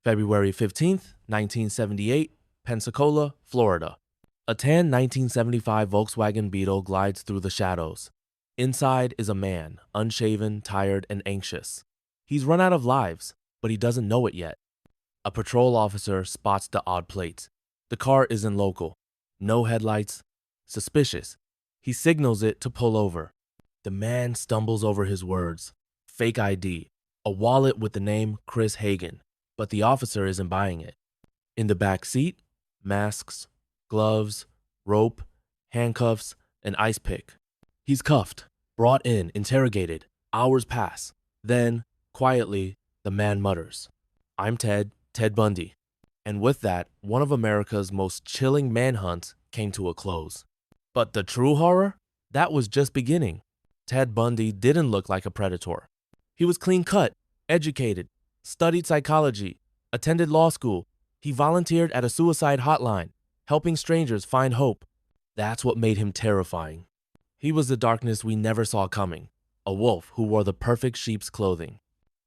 February 15th, 1978, Pensacola, Florida. A tan 1975 Volkswagen Beetle glides through the shadows. Inside is a man, unshaven, tired, and anxious. He's run out of lives, but he doesn't know it yet. A patrol officer spots the odd plates. The car isn't local. No headlights. Suspicious. He signals it to pull over. The man stumbles over his words. Fake ID. A wallet with the name Chris Hagen. But the officer isn't buying it. In the back seat, masks, gloves, rope, handcuffs, an ice pick. He's cuffed, brought in, interrogated. Hours pass. Then, quietly, the man mutters, "I'm Ted Bundy." And with that, one of America's most chilling manhunts came to a close. But the true horror? That was just beginning. Ted Bundy didn't look like a predator. He was clean-cut, educated, studied psychology, attended law school. He volunteered at a suicide hotline, helping strangers find hope. That's what made him terrifying. He was the darkness we never saw coming, a wolf who wore the perfect sheep's clothing.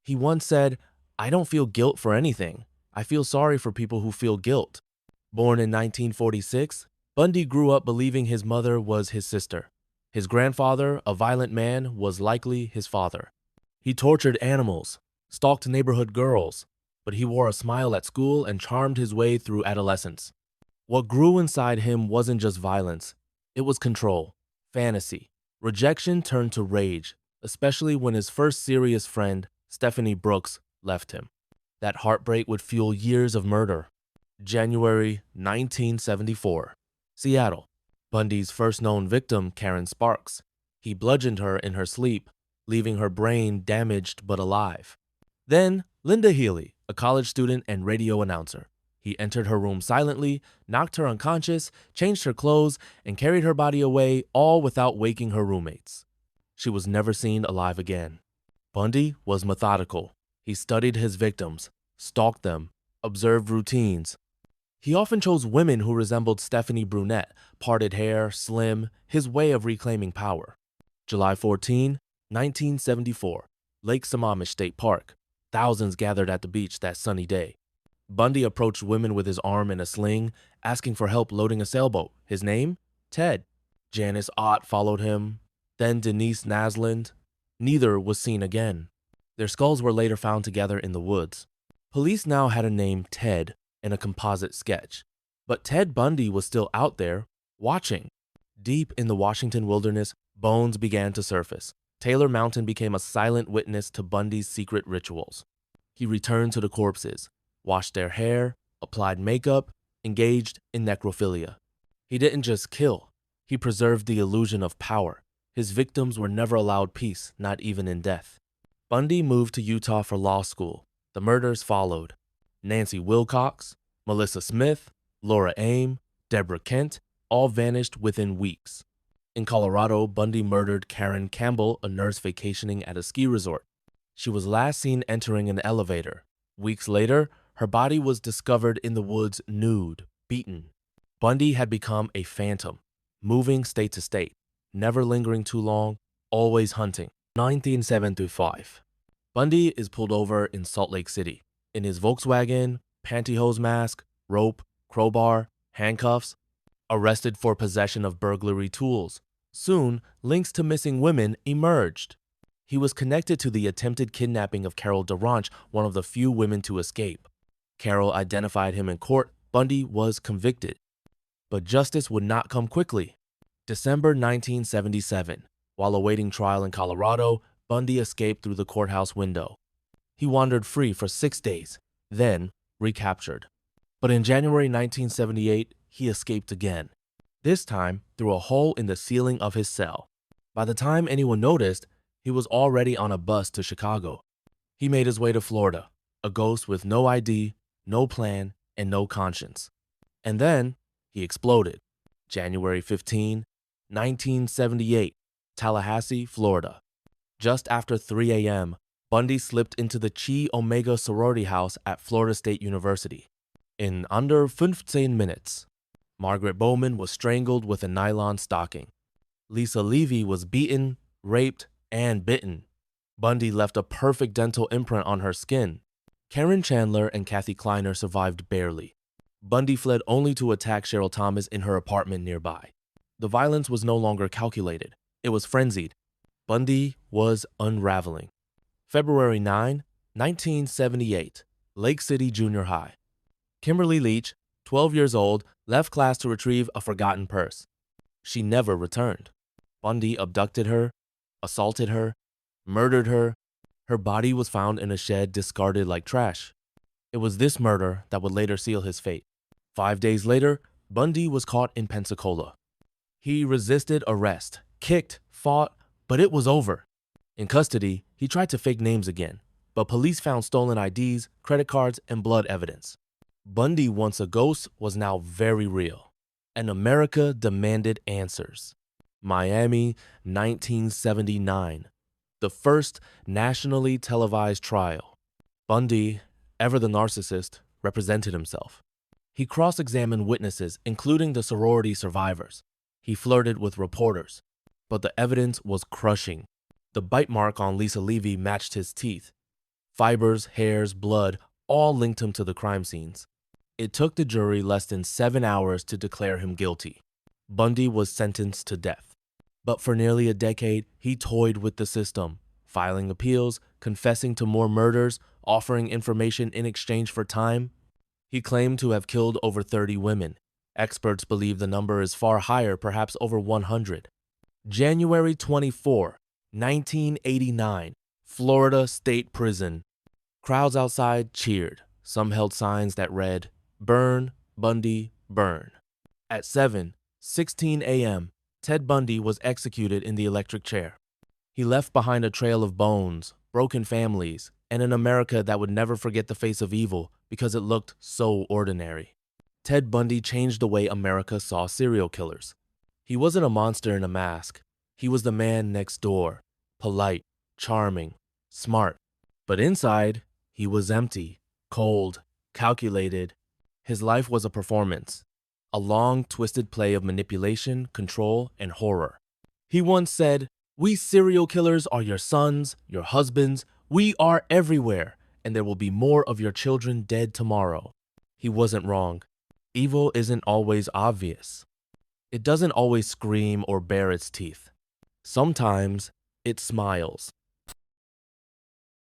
He once said, "I don't feel guilt for anything. I feel sorry for people who feel guilt." Born in 1946, Bundy grew up believing his mother was his sister. His grandfather, a violent man, was likely his father. He tortured animals, stalked neighborhood girls, but he wore a smile at school and charmed his way through adolescence. What grew inside him wasn't just violence. It was control, fantasy. Rejection turned to rage, especially when his first serious friend, Stephanie Brooks, left him. That heartbreak would fuel years of murder. January 1974. Seattle. Bundy's first known victim, Karen Sparks. He bludgeoned her in her sleep, leaving her brain damaged but alive. Then, Linda Healy, a college student and radio announcer. He entered her room silently, knocked her unconscious, changed her clothes, and carried her body away, all without waking her roommates. She was never seen alive again. Bundy was methodical. He studied his victims, stalked them, observed routines. He often chose women who resembled Stephanie Brunette, parted hair, slim, his way of reclaiming power. July 14, 1974, Lake Sammamish State Park. Thousands gathered at the beach that sunny day. Bundy approached women with his arm in a sling, asking for help loading a sailboat. His name? Ted. Janice Ott followed him, then Denise Nasland. Neither was seen again. Their skulls were later found together in the woods. Police now had a name, Ted, and a composite sketch. But Ted Bundy was still out there, watching. Deep in the Washington wilderness, bones began to surface. Taylor Mountain became a silent witness to Bundy's secret rituals. He returned to the corpses, washed their hair, applied makeup, engaged in necrophilia. He didn't just kill, he preserved the illusion of power. His victims were never allowed peace, not even in death. Bundy moved to Utah for law school. The murders followed. Nancy Wilcox, Melissa Smith, Laura Aim, Deborah Kent, all vanished within weeks. In Colorado, Bundy murdered Karen Campbell, a nurse vacationing at a ski resort. She was last seen entering an elevator. Weeks later, her body was discovered in the woods nude, beaten. Bundy had become a phantom, moving state to state, never lingering too long, always hunting. 1975. Bundy is pulled over in Salt Lake City. In his Volkswagen, pantyhose mask, rope, crowbar, handcuffs, arrested for possession of burglary tools. Soon, links to missing women emerged. He was connected to the attempted kidnapping of Carol DeRanch, one of the few women to escape. Carol identified him in court. Bundy was convicted. But justice would not come quickly. December 1977. While awaiting trial in Colorado, Bundy escaped through the courthouse window. He wandered free for 6 days, then recaptured. But in January 1978, he escaped again. This time through a hole in the ceiling of his cell. By the time anyone noticed, he was already on a bus to Chicago. He made his way to Florida, a ghost with no ID, no plan, and no conscience. And then he exploded. January 15, 1978, Tallahassee, Florida. Just after 3 a.m., Bundy slipped into the Chi Omega sorority house at Florida State University. In under 15 minutes, Margaret Bowman was strangled with a nylon stocking. Lisa Levy was beaten, raped, and bitten. Bundy left a perfect dental imprint on her skin. Karen Chandler and Kathy Kleiner survived barely. Bundy fled only to attack Cheryl Thomas in her apartment nearby. The violence was no longer calculated. It was frenzied. Bundy was unraveling. February 9, 1978, Lake City Junior High. Kimberly Leach, 12 years old, left class to retrieve a forgotten purse. She never returned. Bundy abducted her, assaulted her, murdered her. Her body was found in a shed discarded like trash. It was this murder that would later seal his fate. 5 days later, Bundy was caught in Pensacola. He resisted arrest, kicked, fought, but it was over. In custody, he tried to fake names again, but police found stolen IDs, credit cards, and blood evidence. Bundy, once a ghost, was now very real, and America demanded answers. Miami, 1979, the first nationally televised trial. Bundy, ever the narcissist, represented himself. He cross-examined witnesses, including the sorority survivors. He flirted with reporters, but the evidence was crushing. The bite mark on Lisa Levy matched his teeth. Fibers, hairs, blood, all linked him to the crime scenes. It took the jury less than 7 hours to declare him guilty. Bundy was sentenced to death. But for nearly a decade, he toyed with the system, filing appeals, confessing to more murders, offering information in exchange for time. He claimed to have killed over 30 women. Experts believe the number is far higher, perhaps over 100. January 24, 1989, Florida State Prison. Crowds outside cheered. Some held signs that read, "Burn, Bundy, burn." At 7:16 a.m., Ted Bundy was executed in the electric chair. He left behind a trail of bones, broken families, and an America that would never forget the face of evil because it looked so ordinary. Ted Bundy changed the way America saw serial killers. He wasn't a monster in a mask. He was the man next door, polite, charming, smart. But inside, he was empty, cold, calculated. His life was a performance, a long, twisted play of manipulation, control, and horror. He once said, "We serial killers are your sons, your husbands. We are everywhere, and there will be more of your children dead tomorrow." He wasn't wrong. Evil isn't always obvious. It doesn't always scream or bare its teeth. Sometimes it smiles.